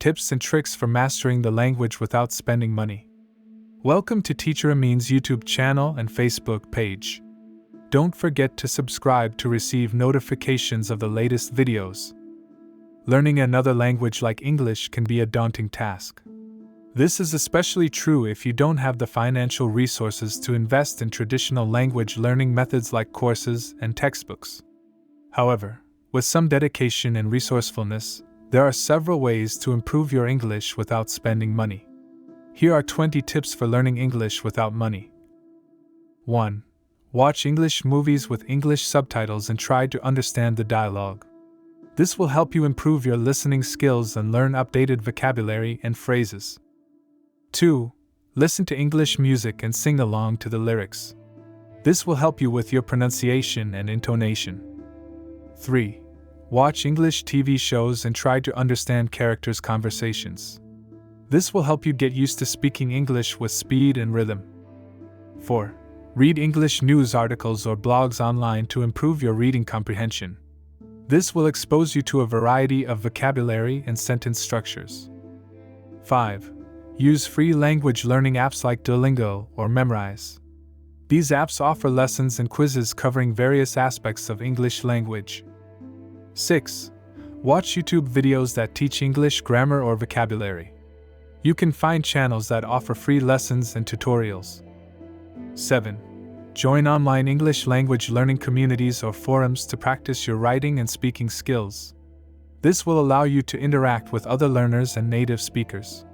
Tips and tricks for mastering the language without spending money. Welcome to Teacher Amin's YouTube channel and Facebook page. Don't forget to subscribe to receive notifications of the latest videos. Learning another language like English can be a daunting task. This is especially true if you don't have the financial resources to invest in traditional language learning methods like courses and textbooks. However, with some dedication and resourcefulness, there are several ways to improve your English without spending money. Here are 20 tips for learning English without money. 1. Watch English movies with English subtitles and try to understand the dialogue. This will help you improve your listening skills and learn updated vocabulary and phrases. 2. Listen to English music and sing along to the lyrics. This will help you with your pronunciation and intonation. 3. Watch English TV shows and try to understand characters' conversations. This will help you get used to speaking English with speed and rhythm. 4. Read English news articles or blogs online to improve your reading comprehension. This will expose you to a variety of vocabulary and sentence structures. 5. Use free language learning apps like Duolingo or Memrise. These apps offer lessons and quizzes covering various aspects of English language. 6. Watch YouTube videos that teach English grammar or vocabulary. You can find channels that offer free lessons and tutorials. 7. Join online English language learning communities or forums to practice your writing and speaking skills. This will allow you to interact with other learners and native speakers.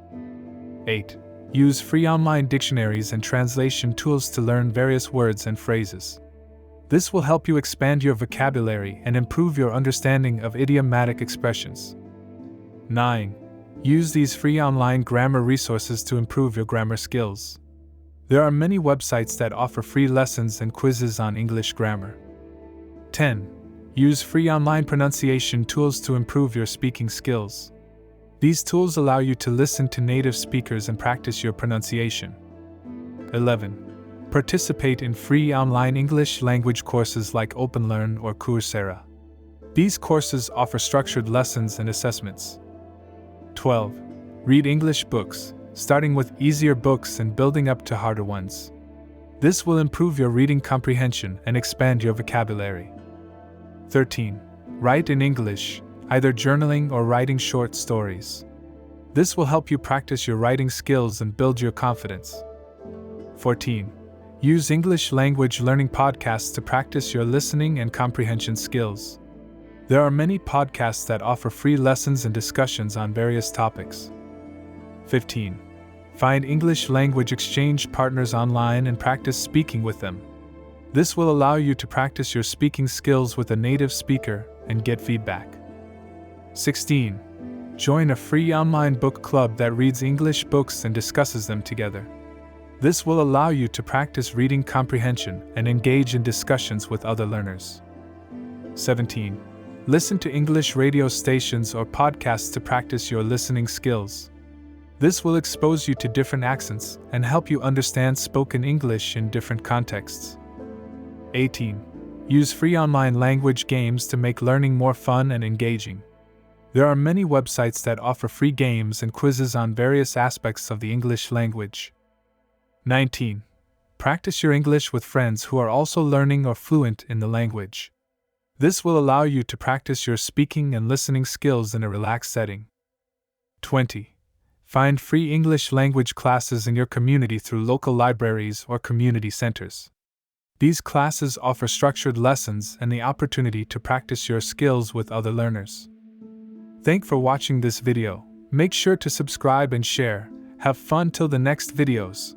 8. Use free online dictionaries and translation tools to learn various words and phrases. This will help you expand your vocabulary and improve your understanding of idiomatic expressions. 9. Use these free online grammar resources to improve your grammar skills. There are many websites that offer free lessons and quizzes on English grammar. 10. Use free online pronunciation tools to improve your speaking skills. These tools allow you to listen to native speakers and practice your pronunciation. 11. Participate in free online English language courses like OpenLearn or Coursera. These courses offer structured lessons and assessments. 12. Read English books, starting with easier books and building up to harder ones. This will improve your reading comprehension and expand your vocabulary. 13. Write in English, either journaling or writing short stories. This will help you practice your writing skills and build your confidence. 14. Use English language learning podcasts to practice your listening and comprehension skills. There are many podcasts that offer free lessons and discussions on various topics. 15. Find English language exchange partners online and practice speaking with them. This will allow you to practice your speaking skills with a native speaker and get feedback. 16. Join a free online book club that reads English books and discusses them together. This will allow you to practice reading comprehension and engage in discussions with other learners. 17. Listen to English radio stations or podcasts to practice your listening skills. This will expose you to different accents and help you understand spoken English in different contexts. 18. Use free online language games to make learning more fun and engaging. There are many websites that offer free games and quizzes on various aspects of the English language. 19. Practice your English with friends who are also learning or fluent in the language. This will allow you to practice your speaking and listening skills in a relaxed setting. 20. Find free English language classes in your community through local libraries or community centers. These classes offer structured lessons and the opportunity to practice your skills with other learners. Thanks for watching this video. Make sure to subscribe and share. Have fun till the next videos.